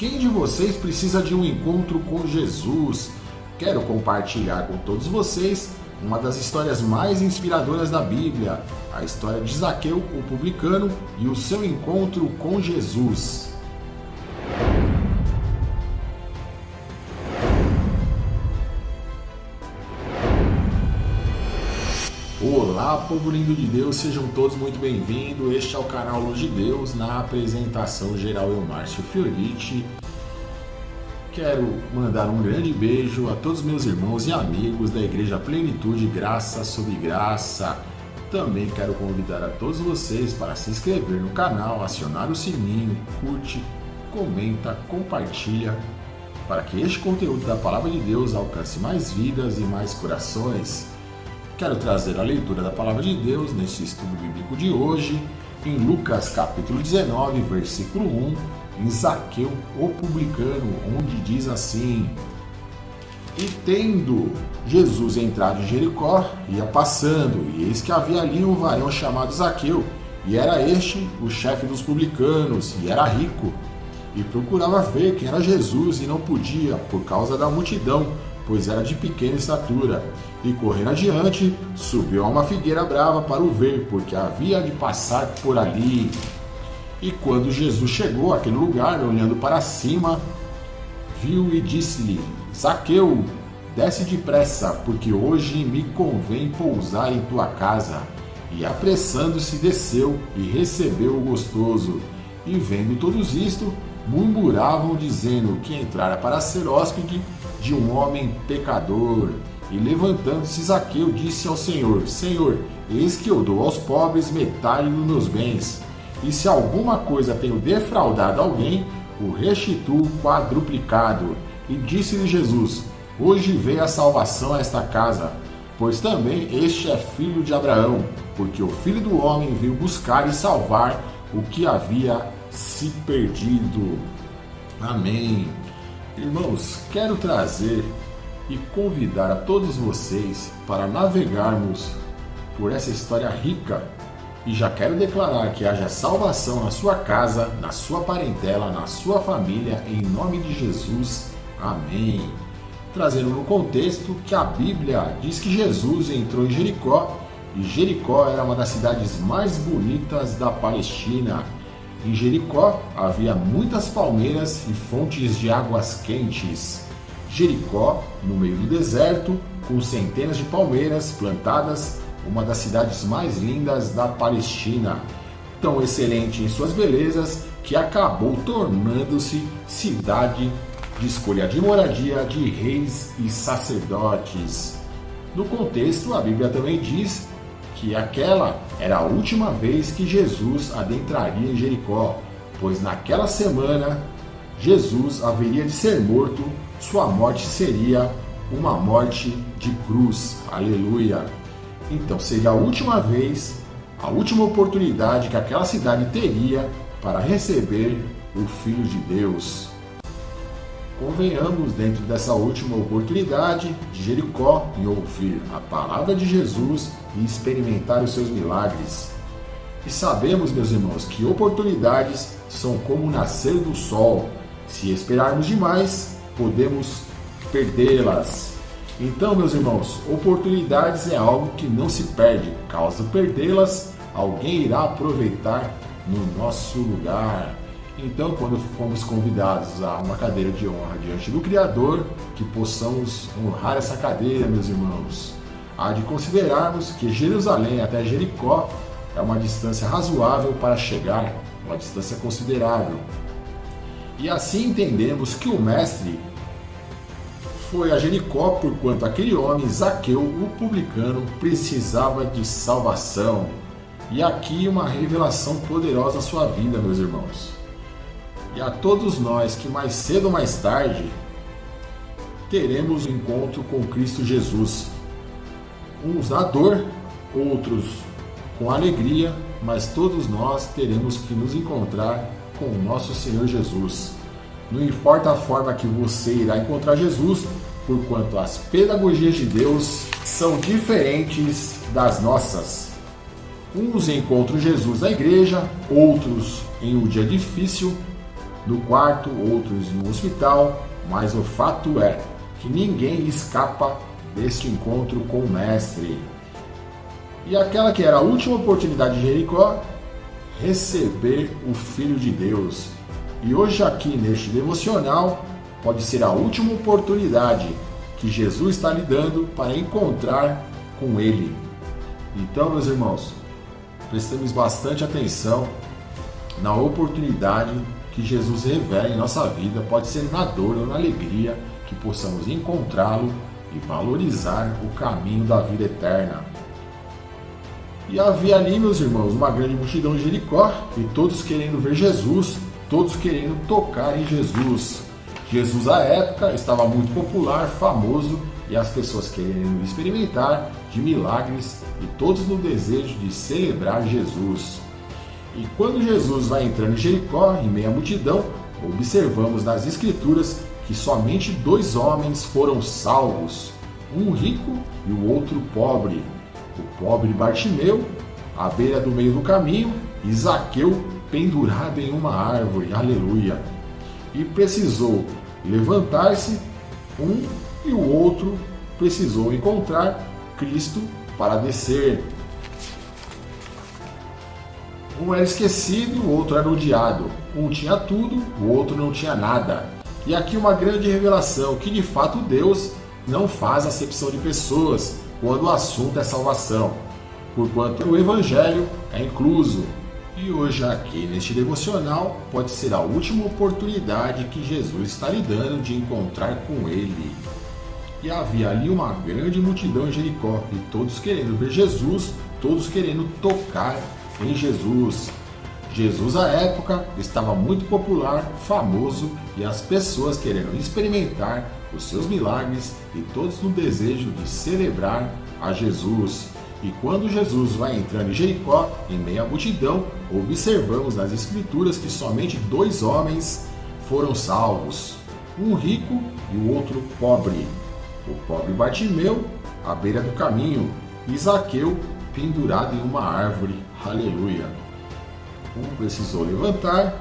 Quem de vocês precisa de um encontro com Jesus? Quero compartilhar com todos vocês uma das histórias mais inspiradoras da Bíblia, a história de Zaqueu, o publicano, e o seu encontro com Jesus. Olá, povo lindo de Deus, sejam todos muito bem-vindos. Este é o canal Luz de Deus, na apresentação geral eu, Márcio Fioriti. Quero mandar um grande beijo a todos meus irmãos e amigos da Igreja Plenitude, Graça sobre Graça. Também quero convidar a todos vocês para se inscrever no canal, acionar o sininho, curte, comenta, compartilha, para que este conteúdo da Palavra de Deus alcance mais vidas e mais corações. Quero trazer a leitura da Palavra de Deus neste estudo bíblico de hoje, em Lucas capítulo 19, versículo 1, em Zaqueu, o publicano, onde diz assim: E tendo Jesus entrado em Jericó, ia passando, e eis que havia ali um varão chamado Zaqueu, e era este o chefe dos publicanos, e era rico, e procurava ver quem era Jesus, e não podia, por causa da multidão, pois era de pequena estatura, e correndo adiante, subiu a uma figueira brava para o ver, porque havia de passar por ali. E quando Jesus chegou àquele lugar, olhando para cima, viu e disse-lhe: Zaqueu, desce depressa, porque hoje me convém pousar em tua casa. E apressando-se desceu e recebeu o gostoso. E vendo todos isto, murmuravam, dizendo que entrara para ser hóspede de um homem pecador. E levantando-se Zaqueu, disse ao Senhor: Senhor, eis que eu dou aos pobres metade dos meus bens, e se alguma coisa tenho defraudado alguém, o restituo quadruplicado. E disse-lhe Jesus: Hoje veio a salvação a esta casa, pois também este é filho de Abraão, porque o Filho do Homem veio buscar e salvar o que havia se perdido. Amém. Irmãos, quero trazer e convidar a todos vocês para navegarmos por essa história rica, e já quero declarar que haja salvação na sua casa, na sua parentela, na sua família, em nome de Jesus. Amém. Trazendo no contexto que a Bíblia diz que Jesus entrou em Jericó, e Jericó era uma das cidades mais bonitas da Palestina. Em Jericó havia muitas palmeiras e fontes de águas quentes. Jericó, no meio do deserto, com centenas de palmeiras plantadas, uma das cidades mais lindas da Palestina, tão excelente em suas belezas que acabou tornando-se cidade de escolha de moradia de reis e sacerdotes. No contexto, a Bíblia também diz que aquela era a última vez que Jesus adentraria em Jericó, pois naquela semana Jesus haveria de ser morto, sua morte seria uma morte de cruz. Aleluia! Então seria a última vez, a última oportunidade que aquela cidade teria para receber o Filho de Deus. Convenhamos, dentro dessa última oportunidade de Jericó, em ouvir a palavra de Jesus e experimentar os seus milagres. E sabemos, meus irmãos, que oportunidades são como o nascer do sol. Se esperarmos demais, podemos perdê-las. Então, meus irmãos, oportunidades é algo que não se perde. Caso perdê-las, alguém irá aproveitar no nosso lugar. Então, quando fomos convidados a uma cadeira de honra diante do Criador, que possamos honrar essa cadeira, meus irmãos. Há de considerarmos que Jerusalém até Jericó é uma distância razoável para chegar, uma distância considerável. E assim entendemos que o Mestre foi a Jericó porquanto aquele homem, Zaqueu, o publicano, precisava de salvação. E aqui uma revelação poderosa à sua vida, meus irmãos. E a todos nós que mais cedo ou mais tarde teremos um encontro com Cristo Jesus. Uns na dor, outros com alegria, mas todos nós teremos que nos encontrar com o nosso Senhor Jesus. Não importa a forma que você irá encontrar Jesus, porquanto as pedagogias de Deus são diferentes das nossas. Uns encontram Jesus na igreja, outros em um dia difícil, no quarto, outros em um hospital, mas o fato é que ninguém escapa deste encontro com o Mestre. E aquela que era a última oportunidade de Jericó, receber o Filho de Deus. E hoje aqui neste devocional, pode ser a última oportunidade que Jesus está lhe dando para encontrar com Ele. Então, meus irmãos, prestemos bastante atenção na oportunidade que Jesus revela em nossa vida, pode ser na dor ou na alegria, que possamos encontrá-lo e valorizar o caminho da vida eterna. E havia ali, meus irmãos, uma grande multidão em Jericó, e todos querendo ver Jesus, todos querendo tocar em Jesus. Jesus, à época, estava muito popular, famoso, e as pessoas querendo experimentar de milagres, e todos no desejo de celebrar Jesus. E quando Jesus vai entrando em Jericó, em meio à multidão, observamos nas Escrituras que somente 2 homens foram salvos, um rico e o outro pobre. O pobre Bartimeu, à beira do meio do caminho, e Zaqueu, pendurado em uma árvore, aleluia. E precisou levantar-se, um e o outro precisou encontrar Cristo para descer. Um era esquecido, o outro era odiado. Um tinha tudo, o outro não tinha nada. E aqui uma grande revelação, que de fato Deus não faz acepção de pessoas quando o assunto é salvação, porquanto o Evangelho é incluso. E hoje aqui neste devocional pode ser a última oportunidade que Jesus está lhe dando de encontrar com Ele. E havia ali uma grande multidão em Jericó, e todos querendo ver Jesus, todos querendo tocar em Jesus. Jesus, à época, estava muito popular, famoso, e as pessoas querendo experimentar os seus milagres, e todos no desejo de celebrar a Jesus. E quando Jesus vai entrando em Jericó, em meio à multidão, observamos nas Escrituras que somente 2 homens foram salvos, um rico e o outro pobre. O pobre Bartimeu, à beira do caminho, e Zaqueu, pendurado em uma árvore, aleluia. Um precisou levantar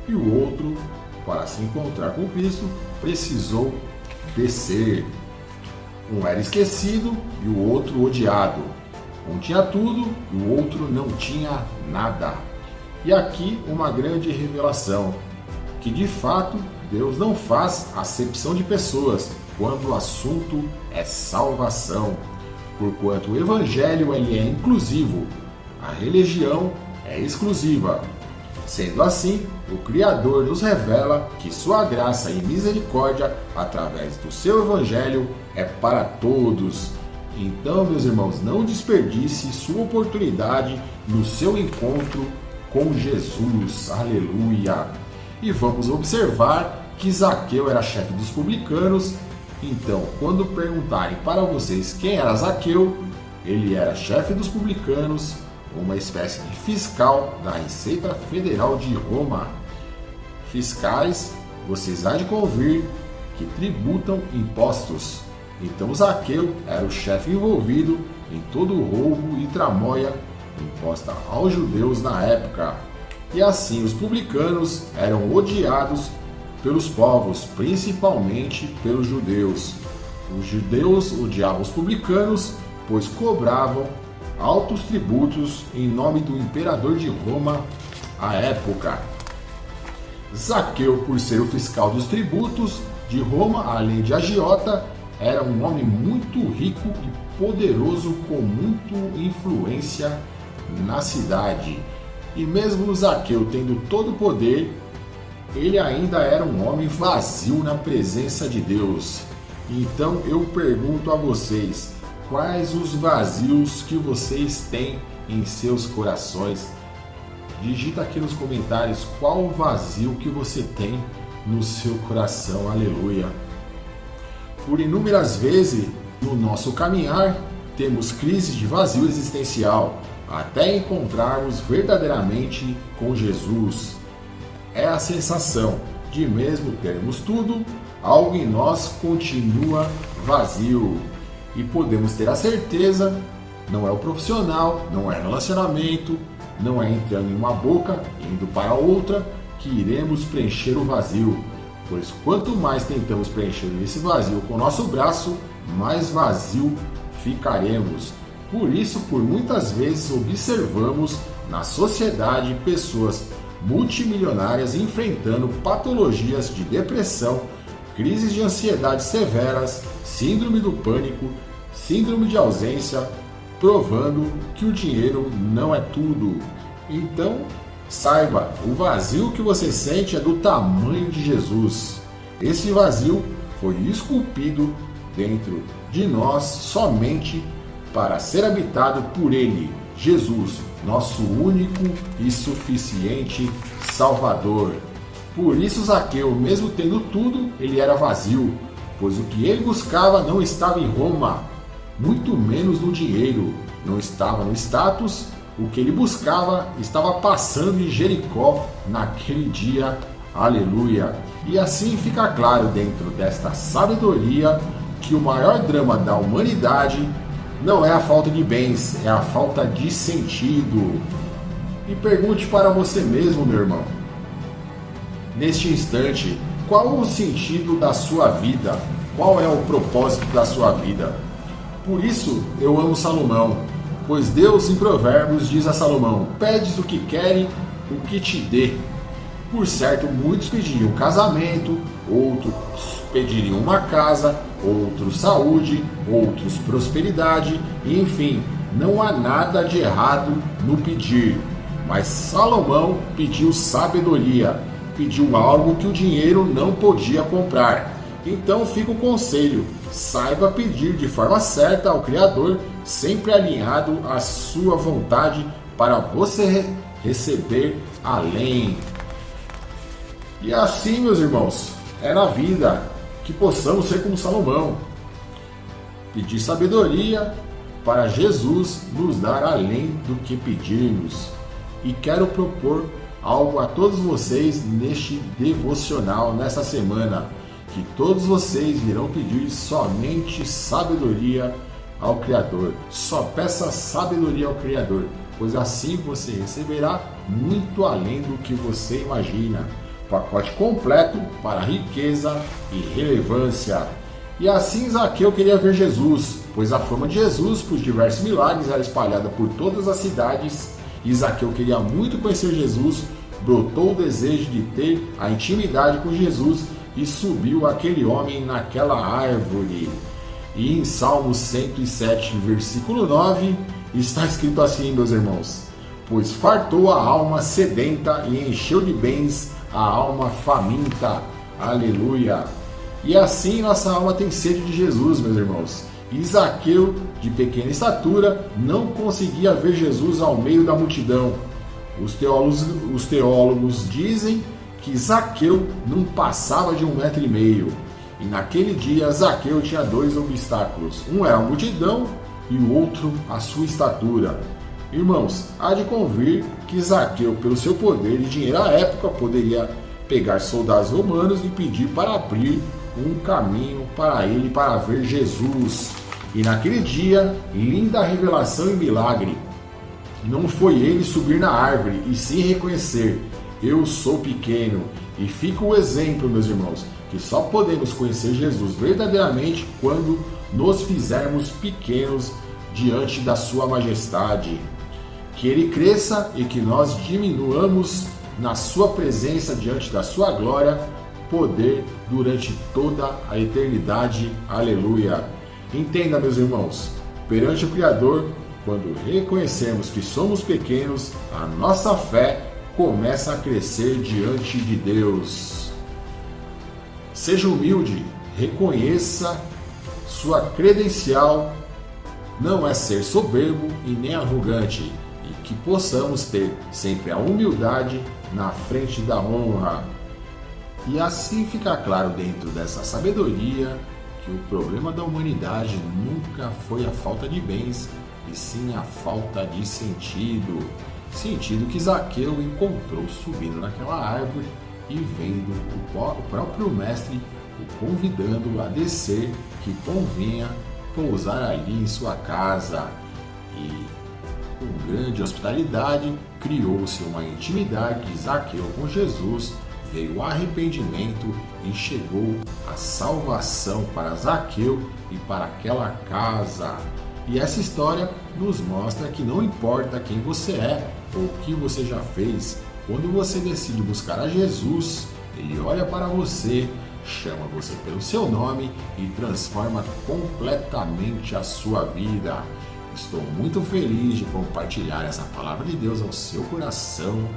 e o outro, para se encontrar com Cristo, precisou descer. Um era esquecido e o outro odiado. Um tinha tudo e o outro não tinha nada. E aqui uma grande revelação, que de fato Deus não faz acepção de pessoas quando o assunto é salvação, porquanto o Evangelho ele é inclusivo, a religião é exclusiva. Sendo assim, o Criador nos revela que sua graça e misericórdia, através do seu Evangelho, é para todos. Então, meus irmãos, não desperdice sua oportunidade no seu encontro com Jesus. Aleluia! E vamos observar que Zaqueu era chefe dos publicanos. Então, quando perguntarem para vocês quem era Zaqueu, ele era chefe dos publicanos, uma espécie de fiscal da Receita Federal de Roma. Fiscais, vocês há de convir, que tributam impostos. Então Zaqueu era o chefe envolvido em todo o roubo e tramóia imposta aos judeus na época. E assim os publicanos eram odiados pelos povos, principalmente pelos judeus. Os judeus odiavam os publicanos, pois cobravam altos tributos em nome do imperador de Roma à época. Zaqueu, por ser o fiscal dos tributos de Roma, além de agiota, era um homem muito rico e poderoso, com muita influência na cidade. E mesmo Zaqueu tendo todo o poder, ele ainda era um homem vazio na presença de Deus. Então eu pergunto a vocês, quais os vazios que vocês têm em seus corações? Digita aqui nos comentários qual o vazio que você tem no seu coração, aleluia. Por inúmeras vezes no nosso caminhar temos crises de vazio existencial, até encontrarmos verdadeiramente com Jesus. É a sensação de mesmo termos tudo, algo em nós continua vazio. E podemos ter a certeza, não é o profissional, não é relacionamento, não é entrando em uma boca, indo para outra, que iremos preencher o vazio, pois quanto mais tentamos preencher esse vazio com o nosso braço, mais vazio ficaremos. Por isso, por muitas vezes observamos na sociedade pessoas multimilionárias enfrentando patologias de depressão, crises de ansiedade severas, síndrome do pânico, síndrome de ausência, provando que o dinheiro não é tudo. Então, saiba, o vazio que você sente é do tamanho de Jesus. Esse vazio foi esculpido dentro de nós somente para ser habitado por Ele, Jesus, nosso único e suficiente Salvador. Por isso Zaqueu, mesmo tendo tudo, ele era vazio, pois o que ele buscava não estava em Roma, muito menos no dinheiro, não estava no status. O que ele buscava estava passando em Jericó naquele dia, aleluia. E assim fica claro dentro desta sabedoria que o maior drama da humanidade não é a falta de bens, é a falta de sentido. E pergunte para você mesmo, meu irmão, neste instante, qual o sentido da sua vida? Qual é o propósito da sua vida? Por isso eu amo Salomão, pois Deus em Provérbios diz a Salomão: pedes o que querem, o que te dê. Por certo, muitos pediriam casamento, outros pediriam uma casa, outros saúde, outros prosperidade, e enfim, não há nada de errado no pedir. Mas Salomão pediu sabedoria, pediu algo que o dinheiro não podia comprar. Então fica o conselho: saiba pedir de forma certa ao Criador, sempre alinhado à sua vontade, para você receber além. E assim, meus irmãos, é na vida que possamos ser como Salomão, pedir sabedoria para Jesus nos dar além do que pedirmos. E quero propor algo a todos vocês neste devocional, nessa semana, que todos vocês irão pedir somente sabedoria ao Criador. Só peça sabedoria ao Criador, pois assim você receberá muito além do que você imagina. Pacote completo para riqueza e relevância. E assim Zaqueu queria ver Jesus, pois a fama de Jesus por diversos milagres era espalhada por todas as cidades, e Zaqueu queria muito conhecer Jesus. Brotou o desejo de ter a intimidade com Jesus e subiu aquele homem naquela árvore. E em Salmos 107, versículo 9, está escrito assim, meus irmãos: pois fartou a alma sedenta e encheu de bens a alma faminta. Aleluia! E assim nossa alma tem sede de Jesus, meus irmãos. E Zaqueu, de pequena estatura, não conseguia ver Jesus ao meio da multidão. Os teólogos dizem que Zaqueu não passava de 1,5 m. E naquele dia Zaqueu tinha 2 obstáculos. Um era a multidão e o outro a sua estatura. Irmãos, há de convir que Zaqueu, pelo seu poder e dinheiro à época, poderia pegar soldados romanos e pedir para abrir um caminho para ele para ver Jesus. E naquele dia, linda revelação e milagre. Não foi ele subir na árvore, e sim reconhecer: eu sou pequeno. E fica o exemplo, meus irmãos, que só podemos conhecer Jesus verdadeiramente quando nos fizermos pequenos diante da sua majestade. Que ele cresça e que nós diminuamos na sua presença diante da sua glória, poder durante toda a eternidade. Aleluia! Entenda, meus irmãos, perante o Criador, quando reconhecemos que somos pequenos, a nossa fé começa a crescer diante de Deus. Seja humilde, reconheça sua credencial, não é ser soberbo e nem arrogante, e que possamos ter sempre a humildade na frente da honra. E assim fica claro dentro dessa sabedoria que o problema da humanidade nunca foi a falta de bens, e sim a falta de sentido. Sentido que Zaqueu encontrou subindo naquela árvore e vendo o próprio mestre o convidando a descer, que convinha pousar ali em sua casa. E com grande hospitalidade criou-se uma intimidade de Zaqueu com Jesus, veio o arrependimento e chegou a salvação para Zaqueu e para aquela casa. E essa história nos mostra que não importa quem você é ou o que você já fez, quando você decide buscar a Jesus, Ele olha para você, chama você pelo seu nome e transforma completamente a sua vida. Estou muito feliz de compartilhar essa palavra de Deus ao seu coração.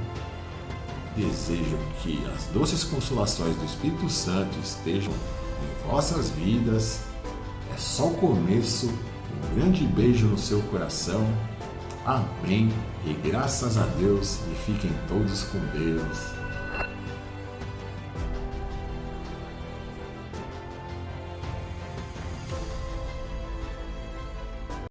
Desejo que as doces consolações do Espírito Santo estejam em vossas vidas. É só o começo. Um grande beijo no seu coração. Amém. E graças a Deus. E fiquem todos com Deus.